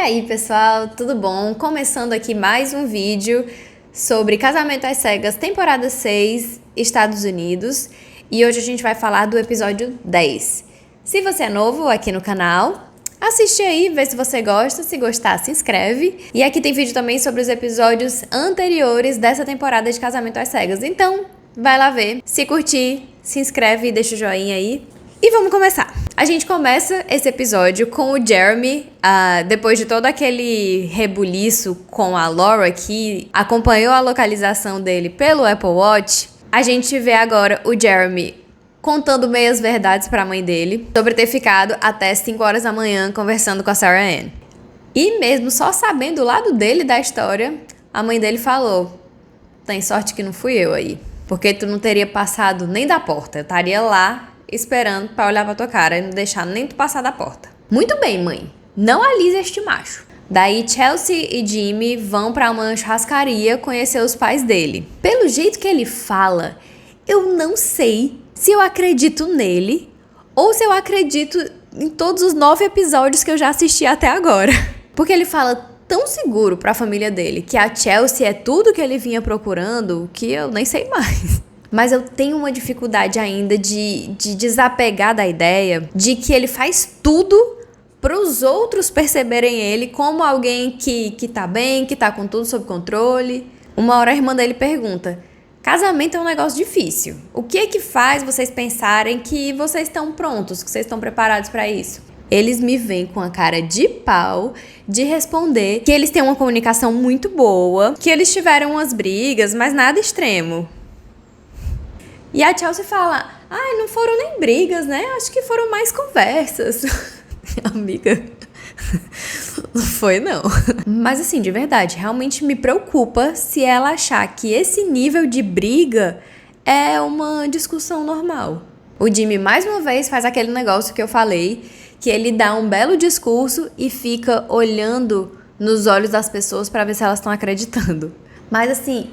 aí, pessoal, tudo bom? Começando aqui mais um vídeo sobre Casamento às Cegas, temporada 6, Estados Unidos. E hoje a gente vai falar do episódio 10. Se você é novo aqui no canal, assiste aí, vê se você gosta. Se gostar, se inscreve. E aqui tem vídeo também sobre os episódios anteriores dessa temporada de Casamento às Cegas. Então, vai lá ver. Se curtir, se inscreve e deixa o joinha aí. E vamos começar. A gente começa esse episódio com o Jeremy, depois de todo aquele rebuliço com a Laura, que acompanhou a localização dele pelo Apple Watch. A gente vê agora o Jeremy contando meias verdades pra mãe dele sobre ter ficado até 5 horas da manhã conversando com a Sarah Ann. E mesmo só sabendo o lado dele da história, a mãe dele falou: tem sorte que não fui eu aí, porque tu não teria passado nem da porta, eu estaria lá esperando pra olhar pra tua cara e não deixar nem tu passar da porta. Muito bem, mãe. Não alise este macho. Daí Chelsea e Jimmy vão pra uma churrascaria conhecer os pais dele. Pelo jeito que ele fala, eu não sei se eu acredito nele ou se eu acredito em todos os 9 episódios que eu já assisti até agora. Porque ele fala tão seguro pra família dele que a Chelsea é tudo que ele vinha procurando que eu nem sei mais. Mas eu tenho uma dificuldade ainda de desapegar da ideia de que ele faz tudo para os outros perceberem ele como alguém que tá bem, que tá com tudo sob controle. Uma hora a irmã dele pergunta: casamento é um negócio difícil. O que é que faz vocês pensarem que vocês estão prontos, que vocês estão preparados para isso? Eles me veem com a cara de pau de responder que eles têm uma comunicação muito boa, que eles tiveram umas brigas, mas nada extremo. E a Chelsea fala: ai, não foram nem brigas, né? Acho que foram mais conversas. Amiga, não foi não. Mas assim, de verdade, realmente me preocupa se ela achar que esse nível de briga é uma discussão normal. O Jimmy mais uma vez faz aquele negócio que eu falei, que ele dá um belo discurso e fica olhando nos olhos das pessoas pra ver se elas estão acreditando. Mas assim,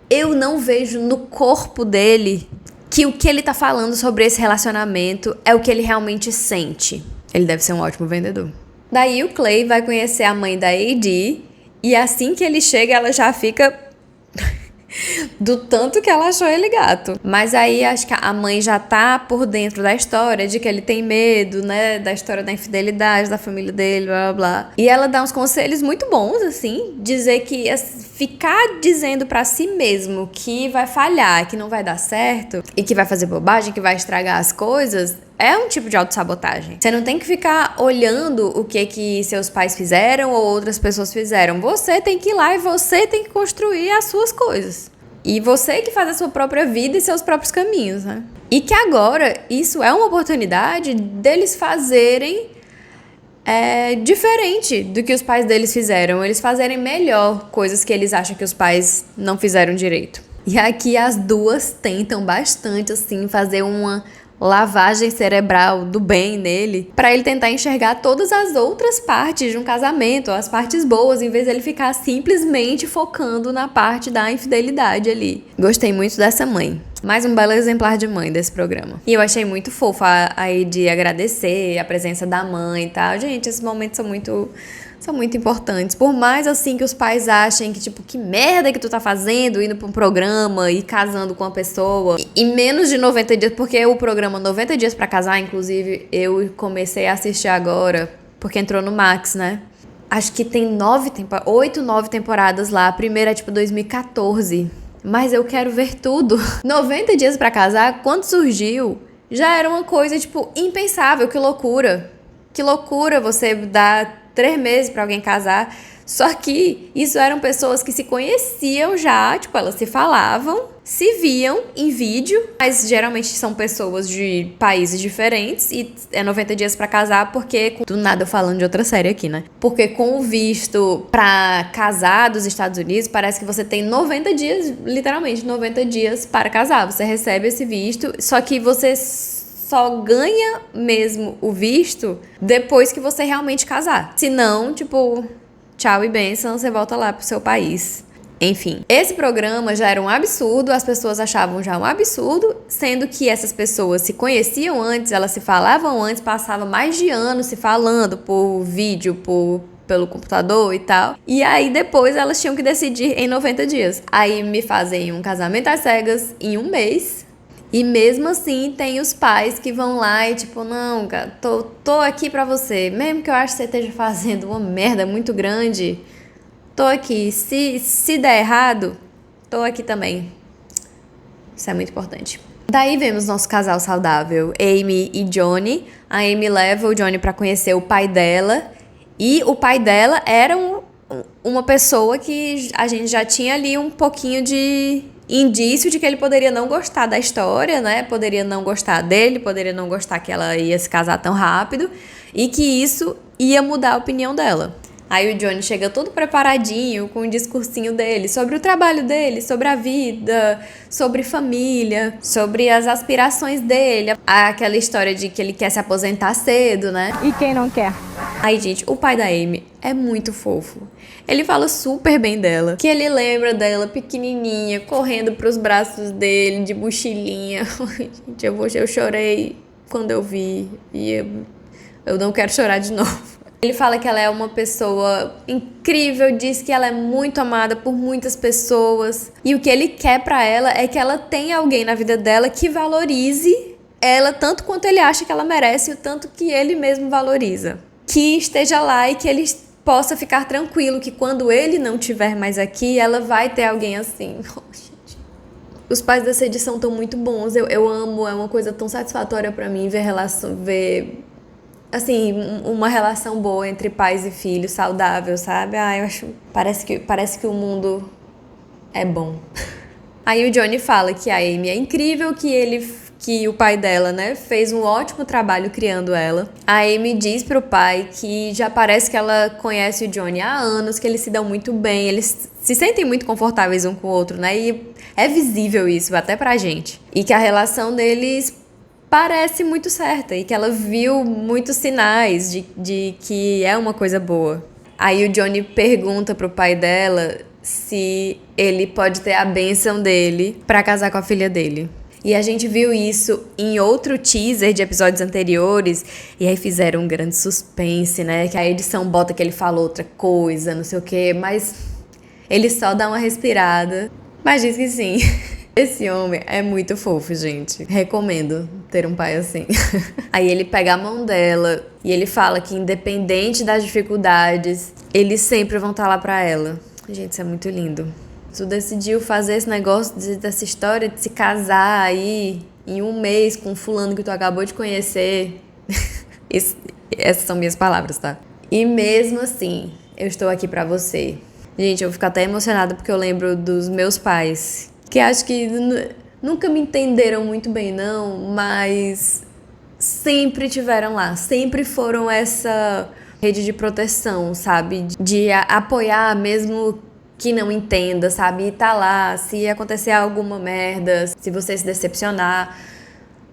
eu não vejo no corpo dele que o que ele tá falando sobre esse relacionamento é o que ele realmente sente. Ele deve ser um ótimo vendedor. Daí o Clay vai conhecer a mãe da AD e assim que ele chega, ela já fica do tanto que ela achou ele gato. Mas aí acho que a mãe já tá por dentro da história, de que ele tem medo, né, da história da infidelidade, da família dele, blá blá blá. E ela dá uns conselhos muito bons, assim, dizer que ficar dizendo pra si mesmo que vai falhar, que não vai dar certo, e que vai fazer bobagem, que vai estragar as coisas, é um tipo de autossabotagem. Você não tem que ficar olhando o que seus pais fizeram ou outras pessoas fizeram. Você tem que ir lá e você tem que construir as suas coisas. E você que faz a sua própria vida e seus próprios caminhos, né? E que agora isso é uma oportunidade deles fazerem diferente do que os pais deles fizeram. Eles fazerem melhor coisas que eles acham que os pais não fizeram direito. E aqui as duas tentam bastante, assim, fazer uma lavagem cerebral do bem nele, pra ele tentar enxergar todas as outras partes de um casamento, as partes boas, em vez de ele ficar simplesmente focando na parte da infidelidade ali. Gostei muito dessa mãe. Mais um belo exemplar de mãe desse programa. E eu achei muito fofa aí de agradecer a presença da mãe e tal. Gente, esses momentos são muito importantes. Por mais assim que os pais achem que, tipo, que merda que tu tá fazendo, indo pra um programa e casando com uma pessoa. E menos de 90 dias, porque o programa 90 Dias pra Casar, inclusive, eu comecei a assistir agora, porque entrou no Max, né? Acho que tem 8, 9 temporadas lá. A primeira é tipo 2014. Mas eu quero ver tudo. 90 Dias pra Casar, quando surgiu, já era uma coisa, tipo, impensável. Que loucura. Que loucura você dar 3 meses pra alguém casar. Só que isso eram pessoas que se conheciam já, tipo, elas se falavam, se viam em vídeo, mas geralmente são pessoas de países diferentes e é 90 dias pra casar, porque do nada eu falando de outra série aqui, né? Porque com o visto pra casar dos Estados Unidos, parece que você tem 90 dias, literalmente 90 dias para casar. Você recebe esse visto, só que você só ganha mesmo o visto depois que você realmente casar. Se não, tipo, tchau e bênção, você volta lá pro seu país. Enfim, esse programa já era um absurdo, as pessoas achavam já um absurdo, sendo que essas pessoas se conheciam antes, elas se falavam antes, passavam mais de anos se falando por vídeo, pelo computador e tal. E aí depois elas tinham que decidir em 90 dias. Aí me fazem um casamento às cegas em um mês. E mesmo assim tem os pais que vão lá e tipo, não, cara, tô aqui pra você. Mesmo que eu acho que você esteja fazendo uma merda muito grande, tô aqui. Se der errado, tô aqui também. Isso é muito importante. Daí vemos nosso casal saudável, Amy e Johnny. A Amy leva o Johnny pra conhecer o pai dela. E o pai dela era uma pessoa que a gente já tinha ali um pouquinho de indício de que ele poderia não gostar da história, né? Poderia não gostar dele, poderia não gostar que ela ia se casar tão rápido. E que isso ia mudar a opinião dela. Aí o Johnny chega todo preparadinho com o discursinho dele sobre o trabalho dele, sobre a vida, sobre família, sobre as aspirações dele. Aquela história de que ele quer se aposentar cedo, né? E quem não quer? Aí, gente, o pai da Amy é muito fofo. Ele fala super bem dela, que ele lembra dela pequenininha, correndo pros braços dele, de mochilinha. Gente, eu chorei quando eu vi e eu não quero chorar de novo. Ele fala que ela é uma pessoa incrível, diz que ela é muito amada por muitas pessoas. E o que ele quer pra ela é que ela tenha alguém na vida dela que valorize ela tanto quanto ele acha que ela merece, o tanto que ele mesmo valoriza. Que esteja lá e que ele possa ficar tranquilo, que quando ele não estiver mais aqui, ela vai ter alguém assim. Oh, gente. Os pais dessa edição estão muito bons, eu amo, é uma coisa tão satisfatória pra mim ver assim, uma relação boa entre pais e filhos, saudável, sabe? Eu acho, parece que o mundo é bom. Aí o Johnny fala que a Amy é incrível, que o pai dela, né, fez um ótimo trabalho criando ela. A Amy diz pro pai que já parece que ela conhece o Johnny há anos, que eles se dão muito bem, eles se sentem muito confortáveis um com o outro, né? E é visível isso até pra gente. E que a relação deles parece muito certa e que ela viu muitos sinais de que é uma coisa boa. Aí o Johnny pergunta pro pai dela se ele pode ter a bênção dele pra casar com a filha dele. E a gente viu isso em outro teaser de episódios anteriores, e aí fizeram um grande suspense, né? Que a edição bota que ele falou outra coisa, não sei o quê, mas ele só dá uma respirada, mas diz que sim. Esse homem é muito fofo, gente. Recomendo ter um pai assim. Aí ele pega a mão dela e ele fala que independente das dificuldades, eles sempre vão estar lá pra ela. Gente, isso é muito lindo. Tu decidiu fazer esse negócio dessa história de se casar aí em um mês com um fulano que tu acabou de conhecer. Essas são minhas palavras, tá? E mesmo assim, eu estou aqui pra você. Gente, eu vou ficar até emocionada porque eu lembro dos meus pais, que acho que nunca me entenderam muito bem, não, mas sempre tiveram lá, sempre foram essa rede de proteção, sabe? De apoiar mesmo que não entenda, sabe? E tá lá, se acontecer alguma merda, se você se decepcionar,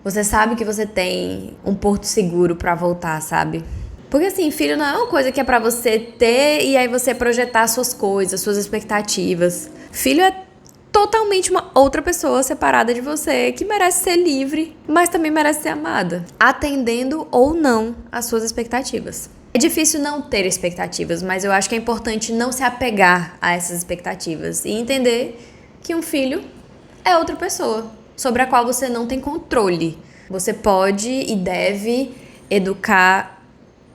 você sabe que você tem um porto seguro pra voltar, sabe? Porque assim, filho não é uma coisa que é pra você ter e aí você projetar suas coisas, suas expectativas. Filho é totalmente uma outra pessoa separada de você, que merece ser livre, mas também merece ser amada, atendendo ou não às suas expectativas. É difícil não ter expectativas, mas eu acho que é importante não se apegar a essas expectativas e entender que um filho é outra pessoa, sobre a qual você não tem controle. Você pode e deve educar,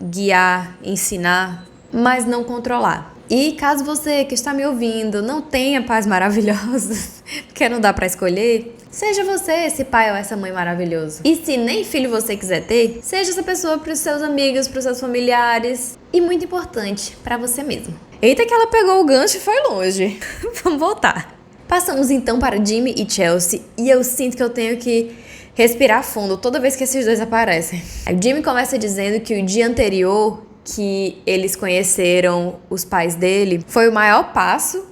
guiar, ensinar, mas não controlar. E caso você que está me ouvindo não tenha pais maravilhosos, porque não dá pra escolher, seja você esse pai ou essa mãe maravilhoso. E se nem filho você quiser ter, seja essa pessoa pros seus amigos, pros seus familiares. E muito importante, pra você mesmo. Eita que ela pegou o gancho e foi longe. Vamos voltar. Passamos então para Jimmy e Chelsea, e eu sinto que eu tenho que respirar fundo toda vez que esses dois aparecem. O Jimmy começa dizendo que o dia anterior que eles conheceram os pais dele foi o maior passo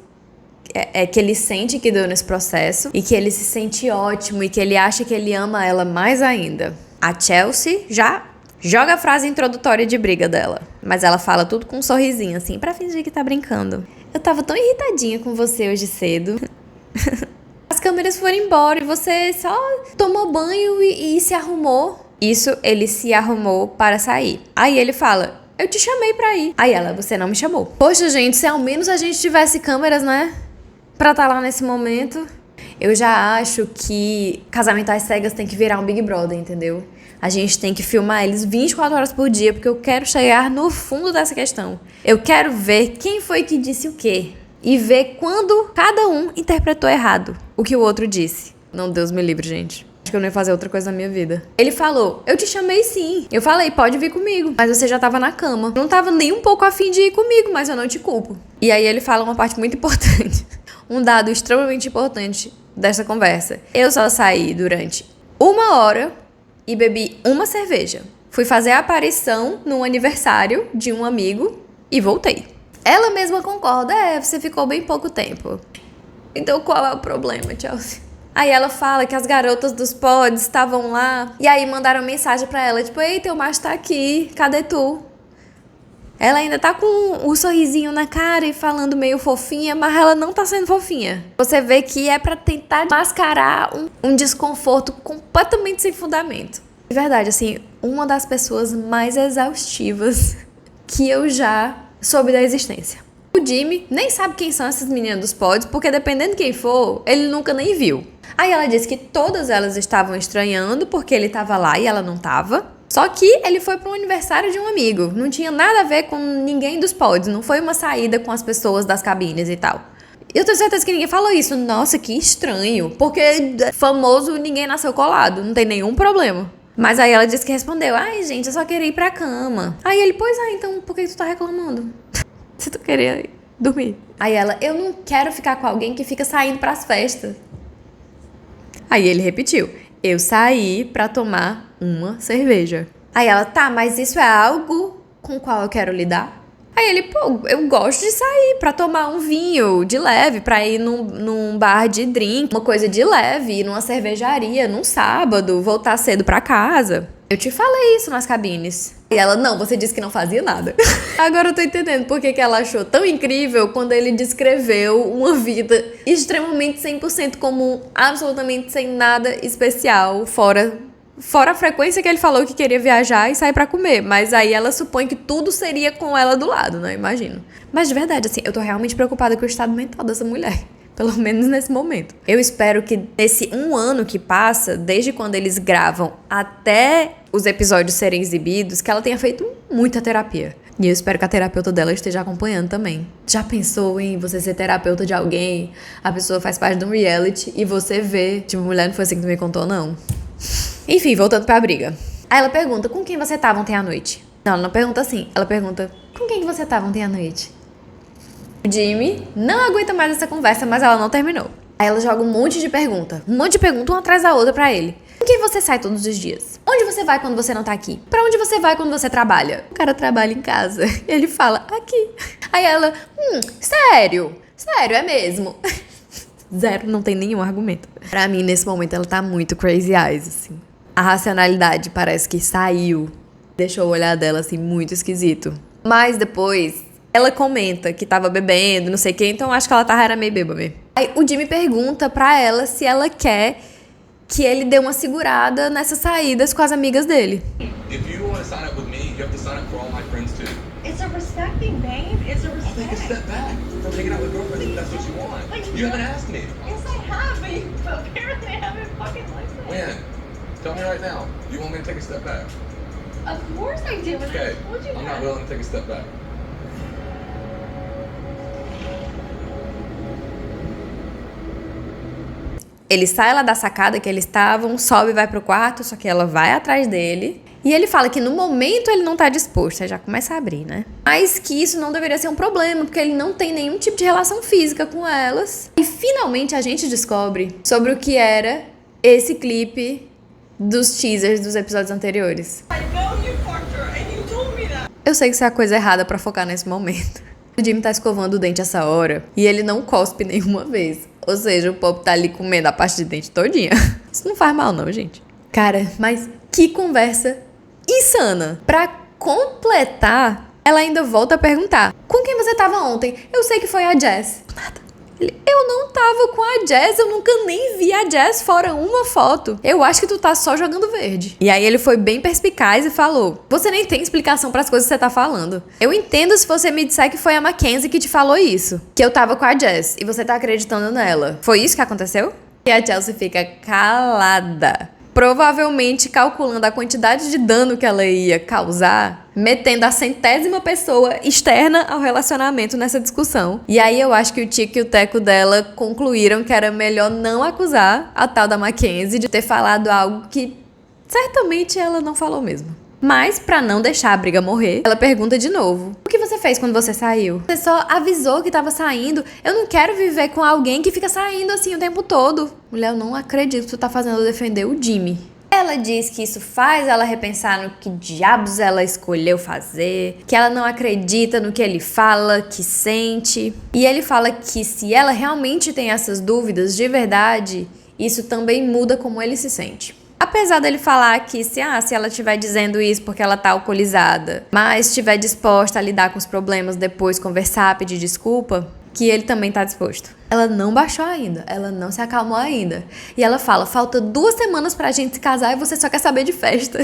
que ele sente que deu nesse processo e que ele se sente ótimo e que ele acha que ele ama ela mais ainda. A Chelsea já joga a frase introdutória de briga dela, mas ela fala tudo com um sorrisinho assim pra fingir que tá brincando. Eu tava tão irritadinha com você hoje cedo. As câmeras foram embora e você só tomou banho e se arrumou. Isso, ele se arrumou para sair. Aí ele fala: eu te chamei pra ir. Aí ela, você não me chamou. Poxa, gente, se ao menos a gente tivesse câmeras, né? Pra estar lá nesse momento. Eu já acho que Casamento às Cegas tem que virar um Big Brother, entendeu? A gente tem que filmar eles 24 horas por dia, porque eu quero chegar no fundo dessa questão. Eu quero ver quem foi que disse o quê. E ver quando cada um interpretou errado o que o outro disse. Não, Deus me livre, gente. Acho que eu não ia fazer outra coisa na minha vida. Ele falou, eu te chamei sim. Eu falei, pode vir comigo. Mas você já tava na cama. Não tava nem um pouco afim de ir comigo, mas eu não te culpo. E aí ele fala uma parte muito importante. Um dado extremamente importante dessa conversa. Eu só saí durante 1 hora e bebi uma cerveja. Fui fazer a aparição num aniversário de um amigo e voltei. Ela mesma concorda, você ficou bem pouco tempo. Então qual é o problema, Chelsea? Aí ela fala que as garotas dos pods estavam lá e aí mandaram mensagem pra ela, tipo, ei, teu macho tá aqui, cadê tu? Ela ainda tá com o sorrisinho na cara e falando meio fofinha, mas ela não tá sendo fofinha. Você vê que é pra tentar mascarar um desconforto completamente sem fundamento. De verdade, assim, uma das pessoas mais exaustivas que eu já soube da existência. O Jimmy nem sabe quem são essas meninas dos pods, porque dependendo de quem for, ele nunca nem viu. Aí ela disse que todas elas estavam estranhando porque ele tava lá e ela não tava. Só que ele foi para um aniversário de um amigo. Não tinha nada a ver com ninguém dos pods. Não foi uma saída com as pessoas das cabines e tal. Eu tenho certeza que ninguém falou isso. Nossa, que estranho. Porque famoso, ninguém nasceu colado. Não tem nenhum problema. Mas aí ela disse que respondeu. Ai, gente, eu só queria ir pra cama. Aí ele, pois então por que tu tá reclamando? Se tu queria dormir. Aí ela, eu não quero ficar com alguém que fica saindo pras festas. Aí ele repetiu. Eu saí pra tomar uma cerveja. Aí ela, tá, mas isso é algo com o qual eu quero lidar? Aí ele, pô, eu gosto de sair pra tomar um vinho de leve, pra ir num bar de drink, uma coisa de leve, ir numa cervejaria num sábado, voltar cedo pra casa. Eu te falei isso nas cabines. E ela, não, você disse que não fazia nada. Agora eu tô entendendo por que ela achou tão incrível quando ele descreveu uma vida extremamente 100% comum, absolutamente sem nada especial, fora a frequência que ele falou que queria viajar e sair pra comer. Mas aí ela supõe que tudo seria com ela do lado, né? Imagino. Mas de verdade, assim, eu tô realmente preocupada com o estado mental dessa mulher. Pelo menos nesse momento. Eu espero que nesse 1 ano que passa, desde quando eles gravam até os episódios serem exibidos, que ela tenha feito muita terapia. E eu espero que a terapeuta dela esteja acompanhando também. Já pensou em você ser terapeuta de alguém? A pessoa faz parte de um reality e você vê. Tipo, mulher, não foi assim que tu me contou, não. Enfim, voltando pra briga. Aí ela pergunta, com quem você tava ontem à noite? Não, ela não pergunta assim. Ela pergunta, com quem você tava ontem à noite? O Jimmy não aguenta mais essa conversa, mas ela não terminou. Aí ela joga um monte de pergunta uma atrás da outra pra ele. Com quem você sai todos os dias? Onde você vai quando você não tá aqui? Pra onde você vai quando você trabalha? O cara trabalha em casa. Ele fala, aqui. Aí ela, sério, é mesmo. Zero, não tem nenhum argumento. Pra mim, nesse momento, ela tá muito crazy eyes, assim. A racionalidade parece que saiu. Deixou o olhar dela, assim, muito esquisito. Mas depois, ela comenta que tava bebendo, não sei o que, então acho que ela era meio bêbada mesmo. Aí o Jimmy pergunta pra ela se ela quer que ele dê uma segurada nessas saídas com as amigas dele. If you want to sign up with me, you have to sign up for all my friends too. It's a respect thing, babe. It's a I'll respect. take a step back from hanging out with girlfriends if that's what you want. You haven't asked me. Yes, I have, but you apparently haven't fucking listened. When? Tell me right now. You want me to take a step back? Of course I do, and Okay. I told you I'm that. not willing to take a step back. Ele sai lá da sacada que eles estavam, sobe e vai pro quarto, só que ela vai atrás dele. E ele fala que no momento ele não tá disposto, aí já começa a abrir, né? Mas que isso não deveria ser um problema, porque ele não tem nenhum tipo de relação física com elas. E finalmente a gente descobre sobre o que era esse clipe dos teasers dos episódios anteriores. I know you fucked her, and you told me that. Eu sei que isso é a coisa errada pra focar nesse momento. O Jimmy tá escovando o dente essa hora e ele não cospe nenhuma vez. Ou seja, o Pop tá ali comendo a parte de dente todinha. Isso não faz mal não, gente. Cara, mas que conversa insana. Pra completar, ela ainda volta a perguntar, com quem você tava ontem? Eu sei que foi a Jess. Nada. Eu não tava com a Jazz, eu nunca nem vi a Jazz fora uma foto. Eu acho que tu tá só jogando verde. E aí ele foi bem perspicaz e falou: você nem tem explicação pras coisas que você tá falando. Eu entendo se você me disser que foi a Mackenzie que te falou isso. Que eu tava com a Jazz e você tá acreditando nela. Foi isso que aconteceu? E a Chelsea fica calada, provavelmente calculando a quantidade de dano que ela ia causar, metendo a 100ª pessoa externa ao relacionamento nessa discussão. E aí eu acho que o Tico e o Teco dela concluíram que era melhor não acusar a tal da Mackenzie de ter falado algo que certamente ela não falou mesmo. Mas, pra não deixar a briga morrer, ela pergunta de novo: o que você fez quando você saiu? Você só avisou que tava saindo. Eu não quero viver com alguém que fica saindo assim o tempo todo. Mulher, eu não acredito que tu tá fazendo eu defender o Jimmy. Ela diz que isso faz ela repensar no que diabos ela escolheu fazer, que ela não acredita no que ele fala, que sente. E ele fala que se ela realmente tem essas dúvidas de verdade, isso também muda como ele se sente. Apesar dele falar que se ela estiver dizendo isso porque ela tá alcoolizada, mas estiver disposta a lidar com os problemas depois, conversar, pedir desculpa, que ele também tá disposto. Ela não baixou ainda, ela não se acalmou ainda. E ela fala: falta 2 semanas pra gente se casar e você só quer saber de festa.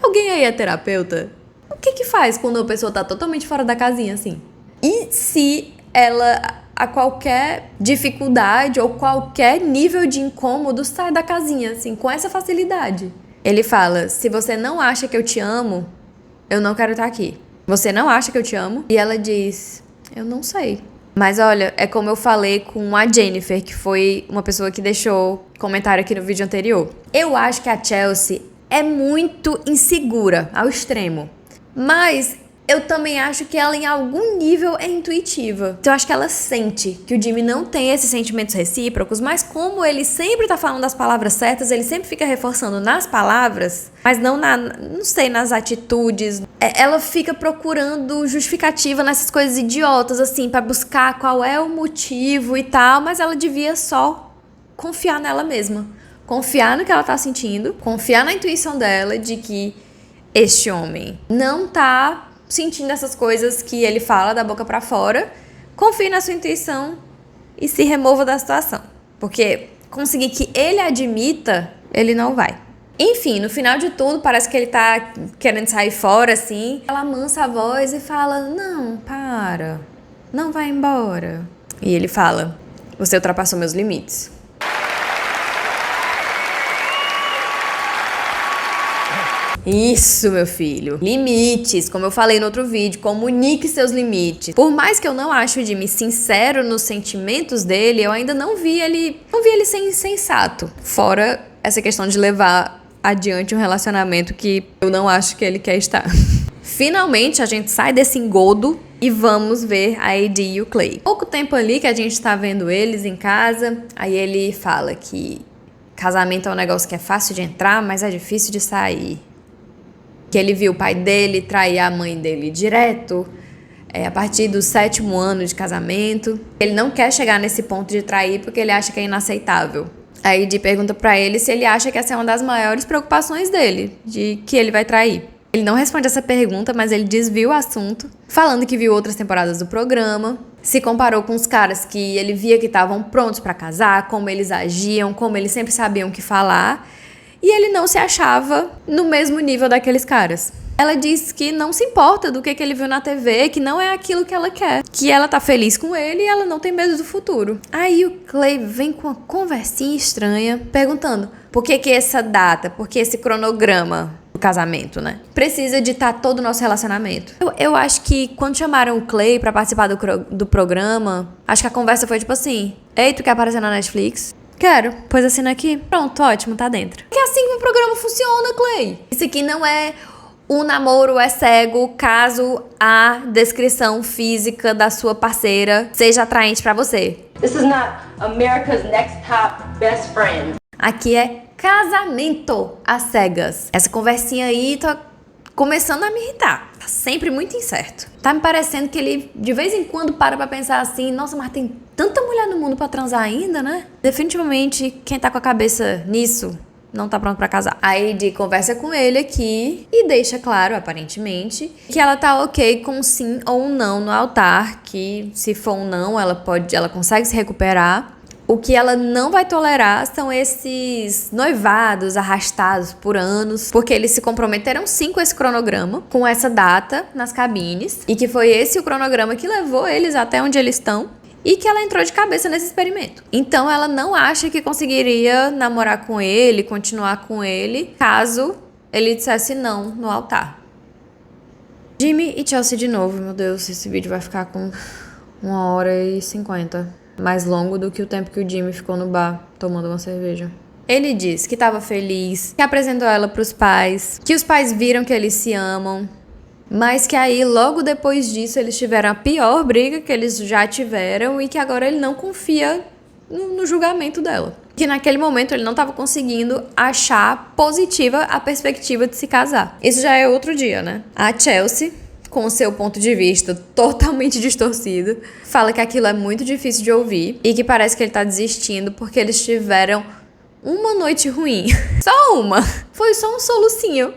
Alguém aí é terapeuta? O que faz quando a pessoa tá totalmente fora da casinha assim? E se ela, a qualquer dificuldade ou qualquer nível de incômodo, sai da casinha, assim, com essa facilidade? Ele fala: se você não acha que eu te amo, eu não quero estar aqui. Você não acha que eu te amo? E ela diz: eu não sei. Mas olha, é como eu falei com a Jennifer, que foi uma pessoa que deixou comentário aqui no vídeo anterior. Eu acho que a Chelsea é muito insegura, ao extremo. Mas eu também acho que ela, em algum nível, é intuitiva. Então eu acho que ela sente que o Jimmy não tem esses sentimentos recíprocos, mas como ele sempre tá falando as palavras certas, ele sempre fica reforçando nas palavras, mas não não sei, nas atitudes. Ela fica procurando justificativa nessas coisas idiotas, assim, pra buscar qual é o motivo e tal, mas ela devia só confiar nela mesma. Confiar no que ela tá sentindo, confiar na intuição dela de que este homem não tá sentindo essas coisas que ele fala da boca pra fora. Confie na sua intuição e se remova da situação. Porque conseguir que ele admita, ele não vai. Enfim, no final de tudo, parece que ele tá querendo sair fora, assim. Ela amansa a voz e fala: não, para. Não vai embora. E ele fala: você ultrapassou meus limites. Isso, meu filho. Limites. Como eu falei no outro vídeo, comunique seus limites. Por mais que eu não ache o Jimmy sincero nos sentimentos dele, eu ainda não vi ele ser insensato. Fora essa questão de levar adiante um relacionamento que eu não acho que ele quer estar. Finalmente, a gente sai desse engodo e vamos ver a AD e o Clay. Pouco tempo ali que a gente tá vendo eles em casa, aí ele fala que casamento é um negócio que é fácil de entrar, mas é difícil de sair. Que ele viu o pai dele trair a mãe dele direto, a partir do 7º ano de casamento. Ele não quer chegar nesse ponto de trair porque ele acha que é inaceitável. Aí Dee pergunta pra ele se ele acha que essa é uma das maiores preocupações dele, de que ele vai trair. Ele não responde essa pergunta, mas ele desvia o assunto, falando que viu outras temporadas do programa, se comparou com os caras que ele via que estavam prontos pra casar, como eles agiam, como eles sempre sabiam o que falar, e ele não se achava no mesmo nível daqueles caras. Ela diz que não se importa do que ele viu na TV, que não é aquilo que ela quer, que ela tá feliz com ele e ela não tem medo do futuro. Aí o Clay vem com uma conversinha estranha, perguntando por que essa data, por que esse cronograma do casamento, né? Precisa ditar todo o nosso relacionamento. Eu acho que quando chamaram o Clay pra participar do programa, acho que a conversa foi tipo assim: ei, tu quer aparecer na Netflix? Quero, pois assina aqui. Pronto, ótimo, tá dentro. Que é assim que o programa funciona, Clay. Isso aqui não é um namoro é cego caso a descrição física da sua parceira seja atraente pra você. This is not America's Next Top Best Friend. Aqui é casamento às cegas. Essa conversinha aí tá começando a me irritar. Tá sempre muito incerto. Tá me parecendo que ele de vez em quando para pra pensar assim: nossa, mas tem tanta mulher no mundo pra transar ainda, né? Definitivamente, quem tá com a cabeça nisso não tá pronto pra casar. A AD conversa com ele aqui e deixa claro, aparentemente, que ela tá ok com sim ou um não no altar, que se for um não, ela consegue se recuperar. O que ela não vai tolerar são esses noivados arrastados por anos, porque eles se comprometeram sim com esse cronograma, com essa data nas cabines, e que foi esse o cronograma que levou eles até onde eles estão, e que ela entrou de cabeça nesse experimento. Então ela não acha que conseguiria namorar com ele, continuar com ele, caso ele dissesse não no altar. Jimmy e Chelsea de novo, meu Deus, esse vídeo vai ficar com 1h50. Mais longo do que o tempo que o Jimmy ficou no bar tomando uma cerveja. Ele diz que estava feliz, que apresentou ela para os pais, que os pais viram que eles se amam, mas que aí logo depois disso eles tiveram a pior briga que eles já tiveram e que agora ele não confia no julgamento dela. Que naquele momento ele não estava conseguindo achar positiva a perspectiva de se casar. Isso já é outro dia, né? A Chelsea, com o seu ponto de vista totalmente distorcido, fala que aquilo é muito difícil de ouvir e que parece que ele tá desistindo porque eles tiveram uma noite ruim. Só uma. Foi só um solucinho.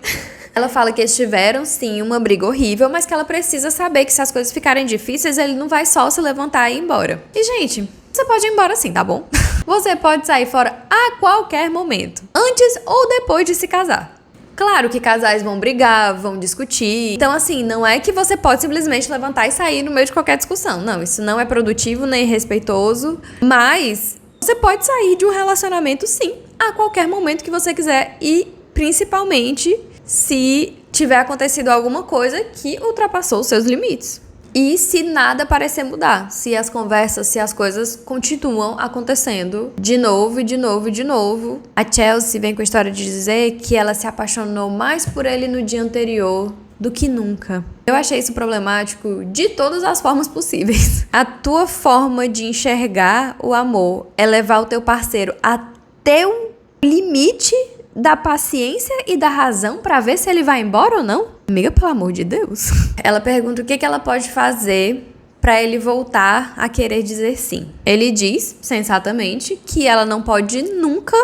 Ela fala que eles tiveram, sim, uma briga horrível, mas que ela precisa saber que se as coisas ficarem difíceis, ele não vai só se levantar e ir embora. E, gente, você pode ir embora sim, tá bom? Você pode sair fora a qualquer momento, antes ou depois de se casar. Claro que casais vão brigar, vão discutir. Então, assim, não é que você pode simplesmente levantar e sair no meio de qualquer discussão. Não, isso não é produtivo nem respeitoso. Mas você pode sair de um relacionamento, sim, a qualquer momento que você quiser. E, principalmente, se tiver acontecido alguma coisa que ultrapassou os seus limites. E se nada parecer mudar, se as conversas, se as coisas continuam acontecendo de novo e de novo e de novo. A Chelsea vem com a história de dizer que ela se apaixonou mais por ele no dia anterior do que nunca. Eu achei isso problemático de todas as formas possíveis. A tua forma de enxergar o amor é levar o teu parceiro até o limite da paciência e da razão pra ver se ele vai embora ou não? Amiga, pelo amor de Deus. Ela pergunta o que ela pode fazer pra ele voltar a querer dizer sim. Ele diz, sensatamente, que ela não pode nunca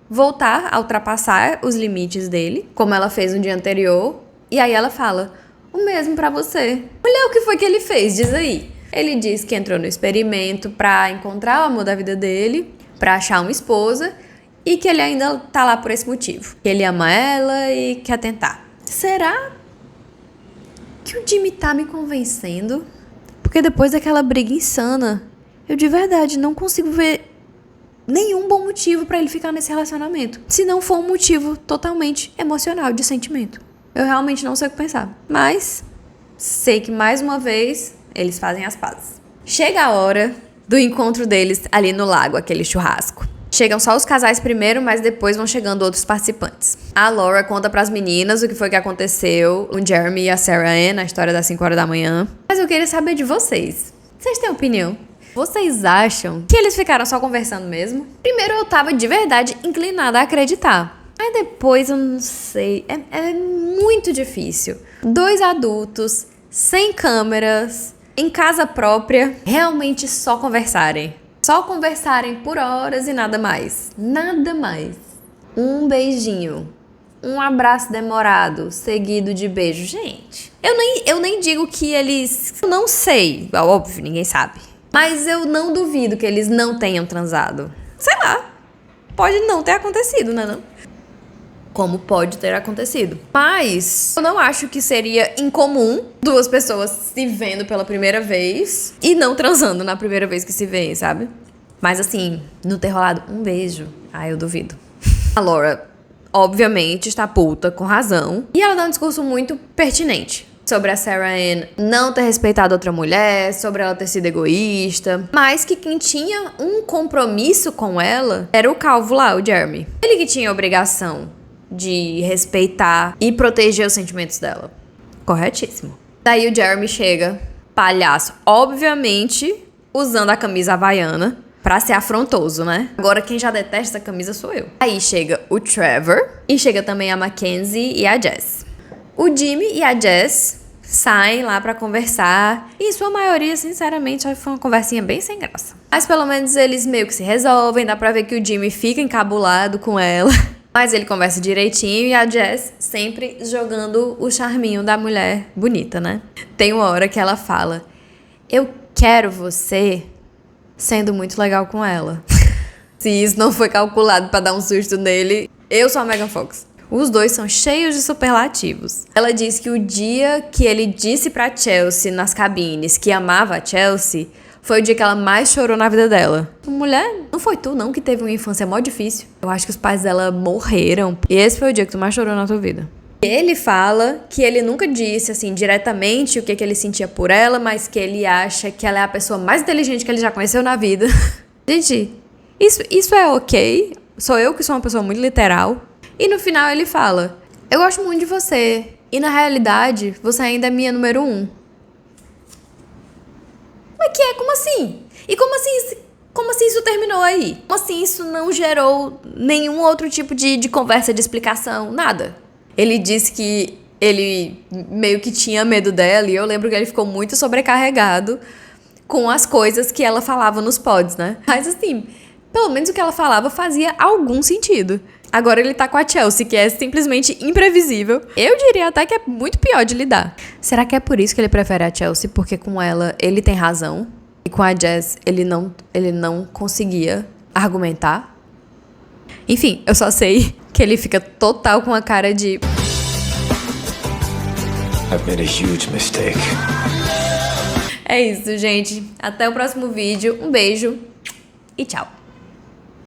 voltar a ultrapassar os limites dele, como ela fez no dia anterior. E aí ela fala, o mesmo pra você. Olha o que foi que ele fez, diz aí. Ele diz que entrou no experimento pra encontrar o amor da vida dele, pra achar uma esposa, e que ele ainda tá lá por esse motivo. Que ele ama ela e quer tentar. Será que o Jimmy tá me convencendo? Porque depois daquela briga insana, eu de verdade não consigo ver nenhum bom motivo pra ele ficar nesse relacionamento. Se não for um motivo totalmente emocional, de sentimento. Eu realmente não sei o que pensar. Mas sei que mais uma vez eles fazem as pazes. Chega a hora do encontro deles ali no lago, aquele churrasco. Chegam só os casais primeiro, mas depois vão chegando outros participantes. A Laura conta pras meninas o que foi que aconteceu com o Jeremy e a Sarah Ann na história das 5 horas da manhã. Mas eu queria saber de vocês. Vocês têm opinião? Vocês acham que eles ficaram só conversando mesmo? Primeiro eu tava de verdade inclinada a acreditar. Aí depois eu não sei. É muito difícil. 2 adultos, sem câmeras, em casa própria, realmente só conversarem. Só conversarem por horas e nada mais. Nada mais. Um beijinho. Um abraço demorado, seguido de beijo. Gente, eu nem digo que eles... Eu não sei, óbvio, ninguém sabe. Mas eu não duvido que eles não tenham transado. Sei lá. Pode não ter acontecido, né não? Como pode ter acontecido. Mas eu não acho que seria incomum 2 pessoas se vendo pela primeira vez e não transando na primeira vez que se veem, sabe? Mas assim, não ter rolado um beijo, eu duvido. A Laura, obviamente, está puta, com razão. E ela dá um discurso muito pertinente sobre a Sarah Ann não ter respeitado outra mulher, sobre ela ter sido egoísta. Mas que quem tinha um compromisso com ela era o calvo lá, o Jeremy. Ele que tinha a obrigação de respeitar e proteger os sentimentos dela. Corretíssimo. Daí o Jeremy chega, palhaço, obviamente usando a camisa havaiana pra ser afrontoso, né? Agora quem já detesta essa camisa sou eu. Aí chega o Trevor e chega também a Mackenzie e a Jess. O Jimmy e a Jess saem lá pra conversar e em sua maioria, sinceramente, foi uma conversinha bem sem graça. Mas pelo menos eles meio que se resolvem, dá pra ver que o Jimmy fica encabulado com ela. Mas ele conversa direitinho e a Jess sempre jogando o charminho da mulher bonita, né? Tem uma hora que ela fala: eu quero você sendo muito legal com ela. Se isso não foi calculado pra dar um susto nele, eu sou a Megan Fox. Os dois são cheios de superlativos. Ela diz que o dia que ele disse pra Chelsea nas cabines que amava a Chelsea foi o dia que ela mais chorou na vida dela. Mulher, não foi tu não que teve uma infância mó difícil? Eu acho que os pais dela morreram. E esse foi o dia que tu mais chorou na tua vida. Ele fala que ele nunca disse, assim, diretamente o que ele sentia por ela, mas que ele acha que ela é a pessoa mais inteligente que ele já conheceu na vida. Gente, isso é ok? Sou eu que sou uma pessoa muito literal? E no final ele fala: eu gosto muito de você. E na realidade, você ainda é minha número 1. Mas que é? Como assim? E como assim isso terminou aí? Como assim isso não gerou nenhum outro tipo de conversa, de explicação? Nada. Ele disse que ele meio que tinha medo dela, e eu lembro que ele ficou muito sobrecarregado com as coisas que ela falava nos pods, né? Mas assim, pelo menos o que ela falava fazia algum sentido. Agora ele tá com a Chelsea, que é simplesmente imprevisível. Eu diria até que é muito pior de lidar. Será que é por isso que ele prefere a Chelsea? Porque com ela ele tem razão e com a Jess ele não conseguia argumentar? Enfim, eu só sei que ele fica total com a cara de... I've made a huge mistake. É isso, gente. Até o próximo vídeo. Um beijo e tchau.